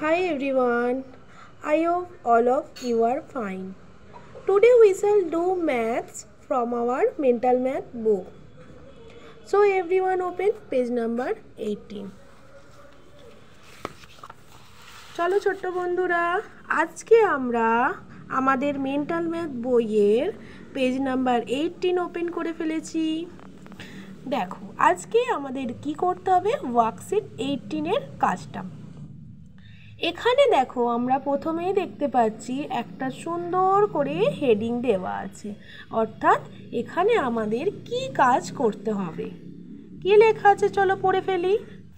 Hi everyone, I hope all of you are fine. Today we shall do maths from our mental math book. So everyone open page number 18. চলো ছোট্ট বন্ধুরা, আজকে আমরা আমাদের mental math বইয়ের page number 18 open করে ফেলেছি। দেখো আজকে আমাদের কি করতে হবে, ওয়ার্কশিট 18 এর কাজটা। এখানে দেখো আমরা প্রথমেই দেখতে পাচ্ছি একটা সুন্দর করে হেডিং দেওয়া আছে, অর্থাৎ এখানে আমাদের কি কাজ করতে হবে। কি লেখা আছে চলো পড়ে ফেলি।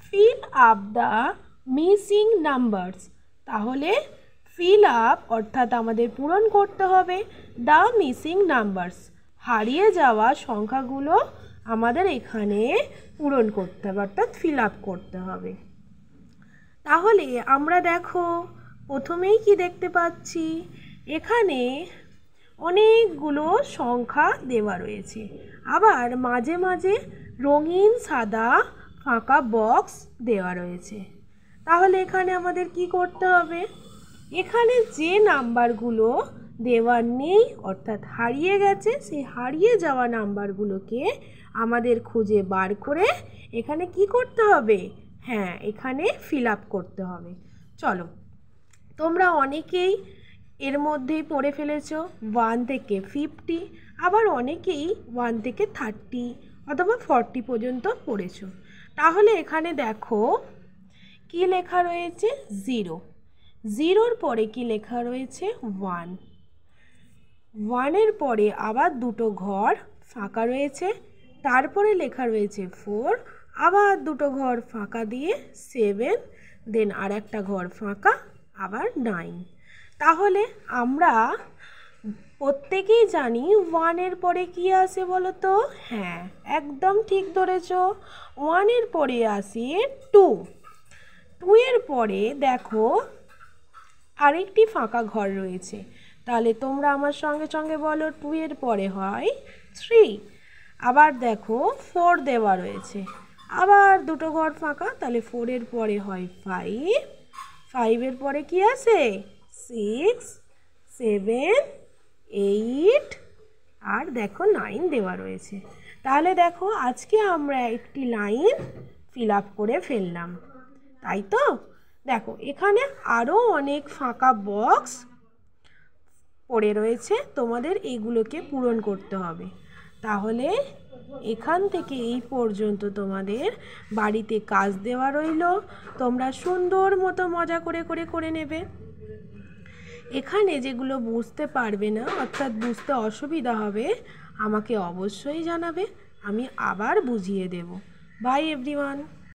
Fill up the missing numbers. তাহলে ফিল আপ অর্থাৎ আমাদের পূরণ করতে হবে দ্য মিসিং নাম্বারস, হারিয়ে যাওয়া সংখ্যাগুলো আমাদের এখানে পূরণ করতে হবে, অর্থাৎ ফিল আপ করতে হবে। তাহলে আমরা দেখো প্রথমেই কি দেখতে পাচ্ছি, এখানে অনেকগুলো সংখ্যা দেওয়া রয়েছে, আবার মাঝে মাঝে রঙিন সাদা ফাঁকা বক্স দেওয়া রয়েছে। তাহলে এখানে আমাদের কি করতে হবে, এখানে যে নাম্বারগুলো দেওয়া নেই অর্থাৎ হারিয়ে গেছে, সেই হারিয়ে যাওয়া নাম্বারগুলোকে আমাদের খুঁজে বার করে এখানে কি করতে হবে, হ্যাঁ এখানে ফিল আপ করতে হবে। চলো তোমরা অনেকেই এর মধ্যেই পড়ে ফেলেছো 1 থেকে 50, আবার অনেকেই 1 থেকে 30 অথবা 40 পর্যন্ত পড়েছো। তাহলে এখানে দেখো কি লেখা রয়েছে, 0, 0-র পরে কি লেখা রয়েছে 1, 1-এর পরে আবার দুটো ঘর ফাঁকা রয়েছে, তারপরে লেখা রয়েছে 4, আবার দুটো ঘর ফাঁকা দিয়ে 7, দেন আর একটা ঘর ফাঁকা আবার 9। তাহলে আমরা প্রত্যেকেই জানি 1-এর পরে কি আসে বলো তো, হ্যাঁ একদম ঠিক ধরেছ, 1-এর পরে আসে 2, 2-এর পরে দেখো আরেকটি ফাঁকা ঘর রয়েছে। তাহলে তোমরা আমার সঙ্গে সঙ্গে বলো 2-এর পরে হয় 3, আবার দেখো 4 দেওয়া রয়েছে, আবার দুটো ঘর ফাঁকা, তাহলে 4-এর পরে হয় 5, 5-এর পরে কি আছে 6, 7, 8 আর দেখো 9 দেওয়া রয়েছে। তাহলে দেখো আজকে আমরা একটি লাইন ফিল আপ করে ফেললাম, তাই তো। দেখো এখানে আরও অনেক ফাঁকা বক্স পড়ে রয়েছে, তোমাদের এগুলোকে পূরণ করতে হবে। তাহলে এখান থেকে এই পর্যন্ত তোমাদের বাড়িতে কাজ দেওয়া রইল, তোমরা সুন্দর মতো মজা করে নেবে। এখানে যেগুলো বুঝতে পারবে না অর্থাৎ বুঝতে অসুবিধা হবে আমাকে অবশ্যই জানাবে, আমি আবার বুঝিয়ে দেব। By everyone.